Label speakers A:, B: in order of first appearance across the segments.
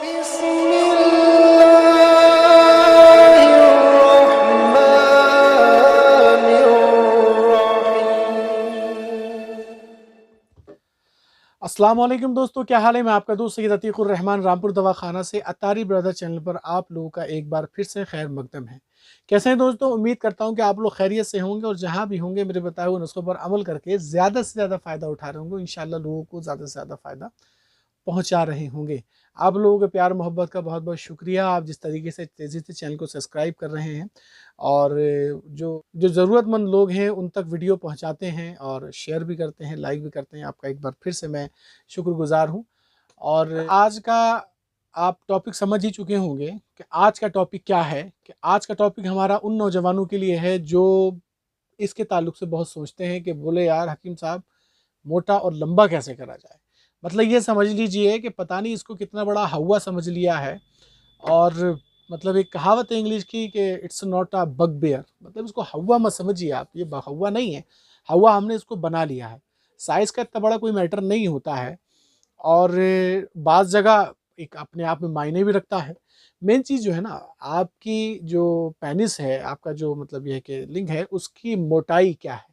A: अस्सलाम वालेकुम दोस्तों, क्या हाल है। मैं आपका दोस्त सैयद अतीकुर रहमान रामपुर दवाखाना से अतारी ब्रदर चैनल पर आप लोगों का एक बार फिर से खैर मकदम है। कैसे हैं दोस्तों, उम्मीद करता हूं कि आप लोग खैरियत से होंगे और जहां भी होंगे मेरे बताए हुए नुस्खों पर अमल करके ज़्यादा से ज़्यादा फ़ायदा उठा रहे होंगे। इंशाल्लाह लोगों को ज़्यादा से ज़्यादा फ़ायदा पहुंचा रहे होंगे। आप लोगों के प्यार मोहब्बत का बहुत बहुत शुक्रिया। आप जिस तरीके से तेज़ी से चैनल को सब्सक्राइब कर रहे हैं और जो जो ज़रूरतमंद लोग हैं उन तक वीडियो पहुंचाते हैं और शेयर भी करते हैं, लाइक भी करते हैं, आपका एक बार फिर से मैं शुक्रगुजार हूं। और आज का आप टॉपिक समझ ही चुके होंगे कि आज का टॉपिक क्या है। कि आज का टॉपिक हमारा उन नौजवानों के लिए है जो इसके ताल्लुक से बहुत सोचते हैं कि बोले यार हकीम साहब, मोटा और लंबा कैसे करा जाए। मतलब ये समझ लीजिए कि पता नहीं इसको कितना बड़ा हवा समझ लिया है। और मतलब एक कहावत है इंग्लिश की कि it's not a bugbear, मतलब इसको हवा मत समझिए आप, ये हवा नहीं है। हवा हमने इसको बना लिया है। साइज़ का इतना बड़ा कोई मैटर नहीं होता है और बाज़ जगह एक अपने आप में मायने भी रखता है। मेन चीज़ जो है ना, आपकी जो पेनिस है, आपका जो मतलब ये है कि लिंग है, उसकी मोटाई क्या है,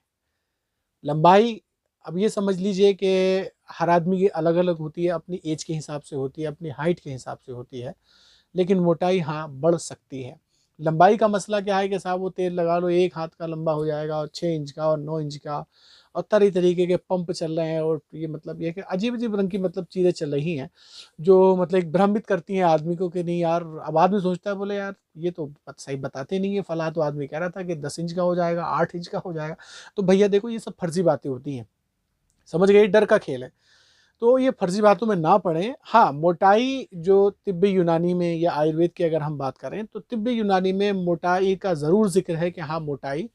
A: लंबाई। अब ये समझ लीजिए कि हर आदमी की अलग अलग होती है, अपनी एज के हिसाब से होती है, अपनी हाइट के हिसाब से होती है। लेकिन मोटाई हाँ बढ़ सकती है। लंबाई का मसला क्या है कि साहब वो तेल लगा लो, एक हाथ का लंबा हो जाएगा और 6 इंच का और 9 इंच का, और तरह तरीके के पंप चल रहे हैं। और ये मतलब ये कि अजीब अजीब रंग की मतलब चीज़ें चल रही हैं जो मतलब एक भ्रमित करती हैं आदमी को कि नहीं यार। अब आदमी सोचता है बोले यार ये तो सही बताते नहीं है, फला तो आदमी कह रहा था कि 10 इंच का हो जाएगा, 8 इंच का हो जाएगा। तो भैया देखो ये सब फर्जी बातें होती हैं, समझ गए, डर का खेल है। तो ये फर्जी बातों में ना पड़े। हाँ, मोटाई जो तिब्बी यूनानी में या आयुर्वेद की अगर हम बात करें तो तिब्बी यूनानी में मोटाई का ज़रूर जिक्र है कि हाँ मोटाई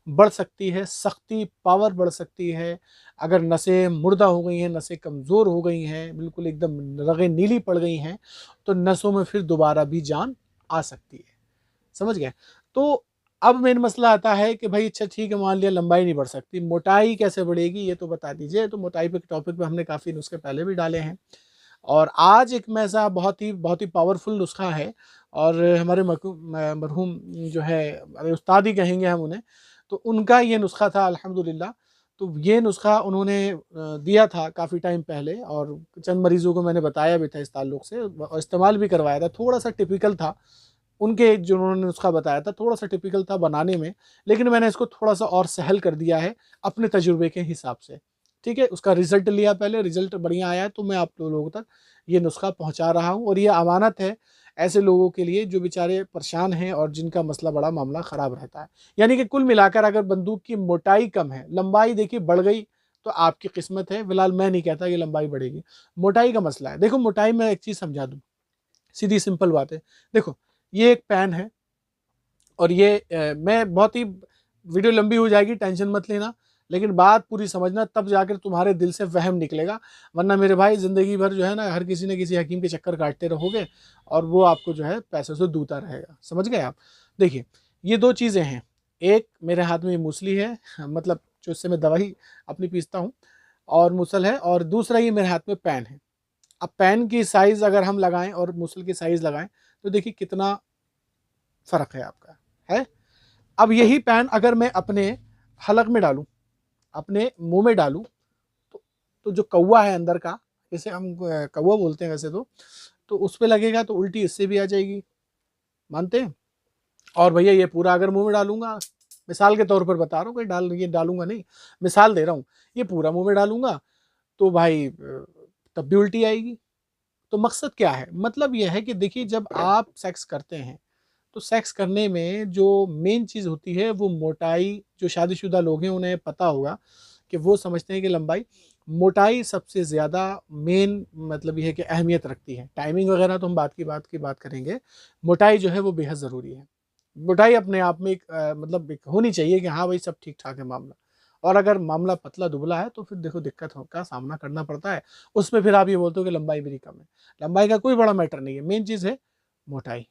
A: बढ़ सकती है, सख्ती पावर बढ़ सकती है। अगर नसें मुर्दा हो गई हैं, नसें कमज़ोर हो गई हैं, बिल्कुल एकदम रगें नीली पड़ गई हैं, तो नसों में फिर दोबारा भी जान आ सकती है। समझ गए। तो अब मेन मसला आता है कि भाई अच्छा ठीक है, मान लिया लंबाई नहीं बढ़ सकती, मोटाई कैसे बढ़ेगी ये तो बता दीजिए। तो मोटाई पे टॉपिक पे हमने काफ़ी नुस्खे पहले भी डाले हैं और आज एक मैं ऐसा बहुत ही पावरफुल नुस्खा है। और हमारे मरहूम जो है, अरे उस्ताद ही कहेंगे हम उन्हें, तो उनका ये नुस्खा था अल्हम्दुलिल्लाह। तो ये नुस्खा उन्होंने दिया था काफ़ी टाइम पहले और चंद मरीज़ों को मैंने बताया भी था इस ताल्लुक़ से और इस्तेमाल भी करवाया था। थोड़ा सा टिपिकल था उनके, जो उन्होंने नुस्खा बताया था थोड़ा सा टिपिकल था बनाने में, लेकिन मैंने इसको थोड़ा सा और सहल कर दिया है अपने तजुर्बे के हिसाब से। ठीक है, उसका रिजल्ट लिया, पहले रिजल्ट बढ़िया आया है तो मैं आप लोगों तक ये नुस्खा पहुंचा रहा हूं। और ये अमानत है ऐसे लोगों के लिए जो बेचारे परेशान हैं और जिनका मसला बड़ा मामला ख़राब रहता है। यानी कि कुल मिलाकर अगर बंदूक की मोटाई कम है, लंबाई देखिए बढ़ गई तो आपकी किस्मत है। फिलहाल मैं नहीं कहता कि लंबाई बढ़ेगी, मोटाई का मसला है। देखो मोटाई में एक चीज़ समझा दूँ, सीधी सिंपल बात है। देखो ये एक पैन है और ये मैं बहुत ही, वीडियो लंबी हो जाएगी टेंशन मत लेना, लेकिन बात पूरी समझना तब जाकर तुम्हारे दिल से वहम निकलेगा। वरना मेरे भाई ज़िंदगी भर जो है ना हर किसी न किसी हकीम के चक्कर काटते रहोगे और वो आपको जो है पैसों से दूता रहेगा। समझ गए आप। देखिए ये दो चीज़ें हैं, एक मेरे हाथ में ये मूसली है मतलब जो इससे मैं दवाई अपनी पीसता हूँ और मूसल है, और दूसरा ये मेरे हाथ में पैन है। अब पैन की साइज़ अगर हम लगाएं और मूसल की साइज़ लगाएं तो देखिए कितना फ़र्क है आपका, है। अब यही पैन अगर मैं अपने हलक में डालूं, अपने मुंह में डालूं, तो जो कौवा है अंदर का, जैसे हम कौवा बोलते हैं वैसे तो उस पे लगेगा तो उल्टी इससे भी आ जाएगी, मानते हैं। और भैया ये पूरा अगर मुंह में डालूंगा, मिसाल के तौर पर बता रहा हूँ, कोई ये डालूंगा नहीं, मिसाल दे रहा हूँ, ये पूरा मुंह में डालूंगा तो भाई तब भी उल्टी आएगी। तो मकसद क्या है, मतलब यह है कि देखिए जब आप सेक्स करते हैं तो सेक्स करने में जो मेन चीज़ होती है वो मोटाई, जो शादीशुदा लोग हैं उन्हें पता होगा कि वो समझते हैं कि लंबाई, मोटाई सबसे ज़्यादा मेन मतलब ये है कि अहमियत रखती है। टाइमिंग वगैरह तो हम बात करेंगे, मोटाई जो है वो बेहद ज़रूरी है। मोटाई अपने आप में एक मतलब एक होनी चाहिए कि हाँ भाई सब ठीक ठाक है मामला। और अगर मामला पतला दुबला है तो फिर देखो दिक्कत का सामना करना पड़ता है। उसमें फिर आप ये बोलते हो कि लंबाई मेरी कम है। लंबाई का कोई बड़ा मैटर नहीं है, मेन चीज़ है मोटाई।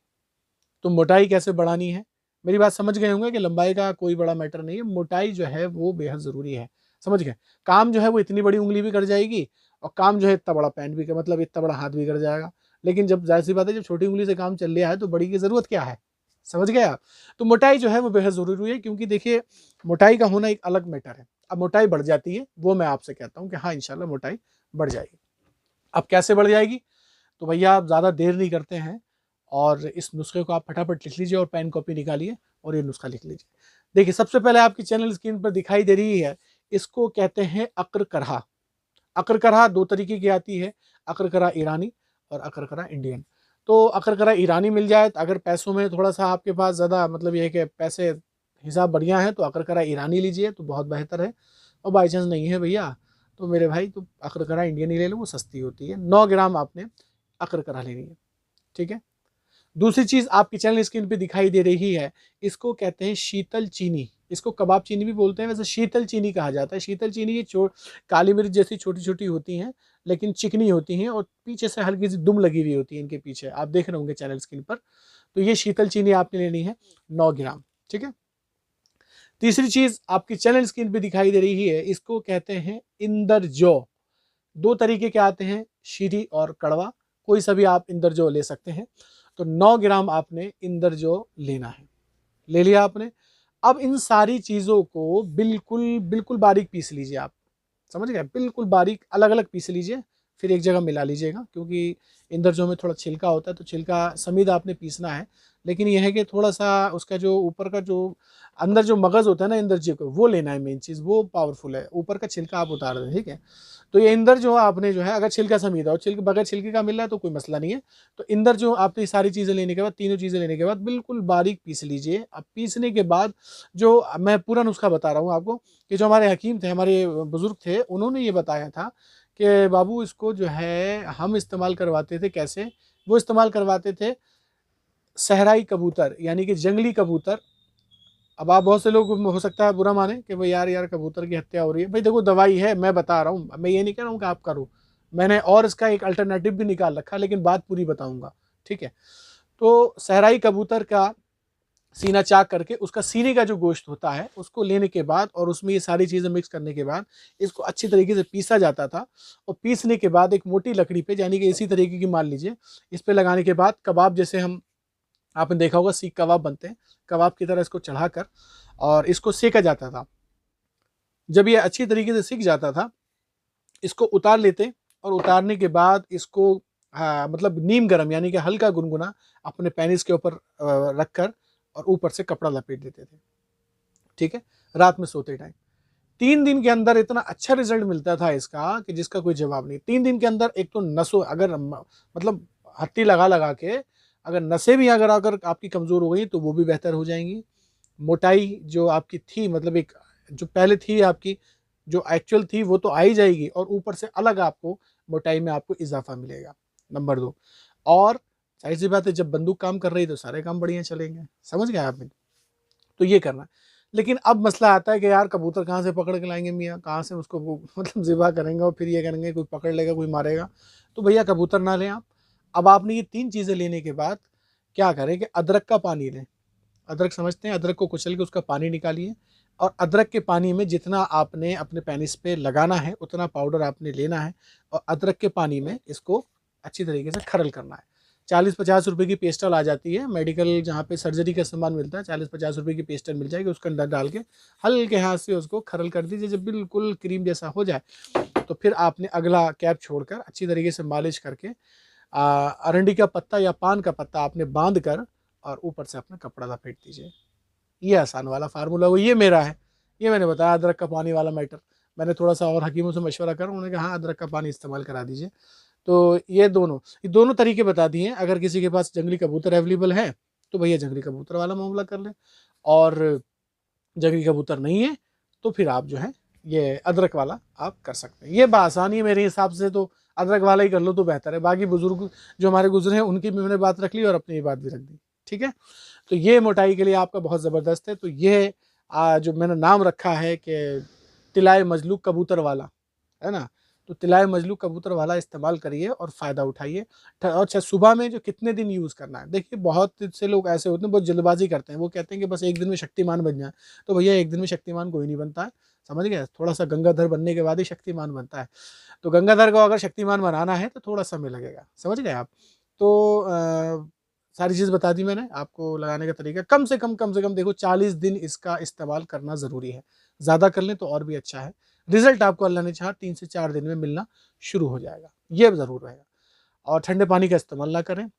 A: तो मोटाई कैसे बढ़ानी है, मेरी बात समझ गए होंगे कि लंबाई का कोई बड़ा मैटर नहीं है, मोटाई जो है वो बेहद ज़रूरी है। समझ गए। काम जो है वो इतनी बड़ी उंगली भी कर जाएगी और काम जो है इतना बड़ा पैंट भी कर, मतलब इतना बड़ा हाथ भी कर जाएगा। लेकिन जब जाहिर सी बात है, जब छोटी उंगली से काम चल रहा है तो बड़ी की ज़रूरत क्या है, समझ गए आप। तो मोटाई जो है वो बेहद ज़रूरी है, क्योंकि देखिए मोटाई का होना एक अलग मैटर है। अब मोटाई बढ़ जाती है, वो मैं आपसे कहता हूँ कि हाँ इंशाल्लाह मोटाई बढ़ जाएगी। अब कैसे बढ़ जाएगी, तो भैया आप ज़्यादा देर नहीं करते हैं और इस नुस्खे को आप फटाफट लिख लीजिए और पेन कॉपी निकालिए और ये नुस्खा लिख लीजिए। देखिए सबसे पहले आपकी चैनल स्क्रीन पर दिखाई दे रही है, इसको कहते हैं अक्र करहा। अक्र करहा दो तरीके की आती है, अक्र करहा ईरानी और अक्र करहा इंडियन। तो अक्र करहा ईरानी मिल जाए, तो अगर पैसों में थोड़ा सा आपके पास ज़्यादा मतलब ये है कि पैसे हिसाब बढ़िया है तो अक्र करहा ईरानी लीजिए तो बहुत बेहतर है। और बाई चांस नहीं है भैया तो मेरे भाई तो अक्र करहा इंडियन ही ले लो, वो सस्ती होती है। 9 ग्राम आपने अक्र करहा लेनी है, ठीक है। दूसरी चीज आपकी चैनल स्क्रीन पे दिखाई दे रही है, इसको कहते हैं शीतल चीनी। इसको कबाब चीनी भी बोलते हैं, वैसे शीतल चीनी कहा जाता है। शीतल चीनी ये काली मिर्च जैसी छोटी छोटी होती हैं, लेकिन चिकनी होती हैं और पीछे से हल्की सी दुम लगी हुई होती है इनके पीछे, आप देख रहे होंगे चैनल स्क्रीन पर। तो ये शीतल चीनी आपने लेनी है 9 ग्राम, ठीक है। तीसरी चीज आपकी चैनल स्क्रीन पे दिखाई दे रही है, इसको कहते हैं इंदर जौ। दो तरीके के आते हैं, शीरी और कड़वा, कोई सा भी आप इंदर जौ ले सकते हैं। तो 9 ग्राम आपने इंदर जौ लेना है, ले लिया आपने। अब इन सारी चीज़ों को बिल्कुल बिल्कुल बारीक पीस लीजिए आप, समझ गए, बिल्कुल बारीक अलग अलग पीस लीजिए, फिर एक जगह मिला लीजिएगा, क्योंकि इंदर जौ में थोड़ा छिलका होता है तो छिलका समीद आपने पीसना है। लेकिन यह है कि थोड़ा सा उसका जो ऊपर का जो अंदर जो मगज़ होता है ना इंदर जी को, वो लेना है, मेन चीज़ वो पावरफुल है, ऊपर का छिलका आप उतार दें, ठीक है। तो ये इंदर जो आपने जो है, अगर छिलका समीद है और छिलके बगैर छिलके का मिल रहा है तो कोई मसला नहीं है। तो इंदर जो आपने सारी चीज़ें लेने के बाद, तीनों चीज़ें लेने के बाद बिल्कुल बारीक पीस लीजिए। अब पीसने के बाद जो मैं पूरा नुस्खा बता रहा हूँ आपको, कि जो हमारे हकीम थे, हमारे बुजुर्ग थे, उन्होंने ये बताया था कि बाबू इसको जो है हम इस्तेमाल करवाते थे कैसे, वो इस्तेमाल करवाते थे सहराई कबूतर यानी कि जंगली कबूतर। अब आप बहुत से लोग हो सकता है बुरा माने कि भाई यार यार कबूतर की हत्या हो रही है, भाई देखो दवाई है, मैं बता रहा हूँ, मैं ये नहीं कह रहा हूँ कि आप करो, मैंने और इसका एक अल्टरनेटिव भी निकाल रखा, लेकिन बात पूरी बताऊंगा, ठीक है। तो सहराई कबूतर का सीना चाक करके उसका सीने का जो गोश्त होता है उसको लेने के बाद और उसमें ये सारी चीज़ें मिक्स करने के बाद इसको अच्छी तरीके से पीसा जाता था। और पीसने के बाद एक मोटी लकड़ी पे, यानी कि इसी तरीके की मान लीजिए, इस पे लगाने के बाद कबाब जैसे हम, आपने देखा होगा सीख कबाब बनते हैं, कबाब की तरह इसको चढ़ाकर और इसको सेका जाता था। जब ये अच्छी तरीके से सीख जाता था, इसको उतार लेते और उतारने के बाद इसको मतलब नीम गर्म यानी कि हल्का गुनगुना अपने पेनिस के ऊपर रखकर और ऊपर से कपड़ा लपेट देते थे, ठीक है, रात में सोते टाइम। 3 दिन के अंदर इतना अच्छा रिजल्ट मिलता था इसका कि जिसका कोई जवाब नहीं। 3 दिन के अंदर एक तो नसों, अगर मतलब हत्ती लगा लगा के अगर नसें भी अगर आपकी कमज़ोर हो गई तो वो भी बेहतर हो जाएंगी। मोटाई जो आपकी थी, मतलब एक जो पहले थी आपकी, जो एक्चुअल थी वो तो आ ही जाएगी और ऊपर से अलग आपको मोटाई में आपको इजाफा मिलेगा। नंबर 2, और जाहिर सी बात है जब बंदूक काम कर रही है तो सारे काम बढ़िया चलेंगे, समझ गए आपने। तो ये करना। लेकिन अब मसला आता है कि यार कबूतर कहाँ से पकड़ के लाएंगे मियाँ, कहाँ से उसको वो मतलब ज़िबा करेंगे और फिर ये करेंगे, कोई पकड़ लेगा कोई मारेगा। तो भैया कबूतर ना लें आप। अब आपने ये 3 चीज़ें लेने के बाद क्या करें कि अदरक का पानी लें। अदरक समझते हैं, अदरक को कुचल के उसका पानी निकालिए और अदरक के पानी में जितना आपने अपने पेनिस पे लगाना है उतना पाउडर आपने लेना है और अदरक के पानी में इसको अच्छी तरीके से खरल करना है। 40-50 रुपए की पेस्टल आ जाती है मेडिकल, जहाँ पे सर्जरी का सामान मिलता है, 40-50 रुपए की पेस्टल मिल जाएगी, उसके अंदर डाल के हल्के हाथ से उसको खरल कर दीजिए। जब बिल्कुल क्रीम जैसा हो जाए तो फिर आपने अगला कैप छोड़कर अच्छी तरीके से मालिश करके अरंडी का पत्ता या पान का पत्ता आपने बांध कर और ऊपर से अपना कपड़ा लपेट दीजिए। ये आसान वाला फार्मूला वो ये मेरा है, ये मैंने बताया अदरक का पानी वाला मैटर। मैंने थोड़ा सा और हकीमों से मशवरा करा, उन्होंने कहा हाँ अदरक का पानी इस्तेमाल करा दीजिए। तो ये दोनों तरीके बता दिए हैं। अगर किसी के पास जंगली कबूतर अवेलेबल है तो भैया जंगली कबूतर वाला मामला कर लें, और जंगली कबूतर नहीं है तो फिर आप जो है ये अदरक वाला आप कर सकते हैं। ये आसानी है मेरे हिसाब से, तो अदरक वाला ही कर लो तो बेहतर है। बाकी बुजुर्ग जो हमारे गुजरे हैं उनकी भी मैंने बात रख ली और अपनी बात भी रख दी, ठीक है। तो ये मोटाई के लिए आपका बहुत ज़बरदस्त है। तो ये जो मैंने नाम रखा है कि तिलाए मजलूक कबूतर वाला, है ना। तो तिलाए मजलूक कबूतर वाला इस्तेमाल करिए और फ़ायदा उठाइए। अच्छा, सुबह में जो कितने दिन यूज़ करना है, देखिए बहुत से लोग ऐसे होते हैं बहुत जल्दबाजी करते हैं, वो कहते हैं कि बस एक दिन में शक्तिमान बन जाए। तो भैया एक दिन में शक्तिमान कोई नहीं बनता है, समझ गए। थोड़ा सा गंगाधर बनने के बाद ही शक्तिमान बनता है। तो गंगाधर को अगर शक्तिमान बनाना है तो थोड़ा समय लगेगा, समझ गए आप। तो सारी चीज़ बता दी मैंने आपको लगाने का तरीका। कम से कम देखो 40 दिन इसका इस्तेमाल करना ज़रूरी है। ज़्यादा कर लें तो और भी अच्छा है। रिज़ल्ट आपको अल्लाह ने चाहा 3 से 4 दिन में मिलना शुरू हो जाएगा, ये ज़रूर रहेगा। और ठंडे पानी का इस्तेमाल ना करें।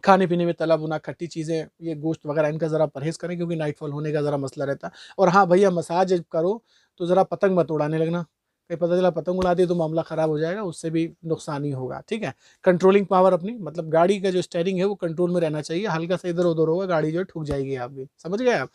A: खाने-पीने में तला भुना, खट्टी चीज़ें, ये गोश्त वगैरह इनका ज़रा परहेज़ करें क्योंकि नाइटफॉल होने का ज़रा मसला रहता है। और हाँ भैया, मसाज करो तो ज़रा पतंग मत उड़ाने लगना। कहीं पता चला पतंग उड़ा दी तो मामला ख़राब हो जाएगा, उससे भी नुकसान ही होगा, ठीक है? कंट्रोलिंग पावर अपनी, मतलब गाड़ी का जो स्टीयरिंग है वो कंट्रोल में रहना चाहिए, हल्का सा इधर-उधर होगा गाड़ी जो है ठुक जाएगी आपकी, समझ गए आप?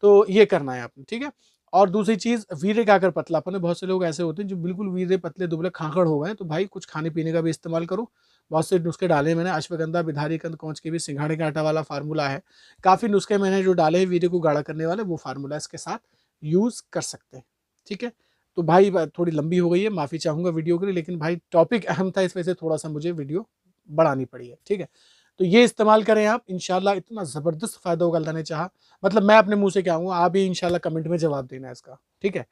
A: तो ये करना है आपने, ठीक है? और दूसरी चीज़, वीर्य का अगर पतलापन है, बहुत से लोग ऐसे होते हैं जो बिल्कुल वीर्य पतले-दुबले खाकड़ हो गए हैं, तो भाई कुछ खाने-पीने का भी इस्तेमाल करो। बहुत से नुस्खे डाले हैं मैंने, अश्वगंधा, बिधारीकंद, कौच के भी सिंघाड़े के आटा वाला फार्मूला है। काफ़ी नुस्खे मैंने जो डाले हैं वीर्य को गाढ़ा करने वाले, वो फार्मूला इसके साथ यूज़ कर सकते हैं, ठीक है? तो भाई थोड़ी लंबी हो गई है, माफ़ी चाहूँगा वीडियो के लिए, लेकिन भाई टॉपिक अहम था, इस वजह से थोड़ा-सा मुझे वीडियो बढ़ानी पड़ी है, ठीक है? तो ये इस्तेमाल करें आप, इंशाल्लाह इतना ज़बरदस्त फ़ायदा होगा अल्लाह ने चाहा। मतलब मैं अपने मुँह से क्या कहूँगा, आप भी इंशाल्लाह कमेंट में जवाब देना इसका, ठीक है?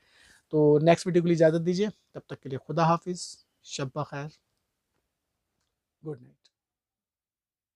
A: तो नेक्स्ट वीडियो के लिए इजाज़त दीजिए, तब तक के लिए खुदा हाफ़िज़, शब ब खैर, गुड नाइट।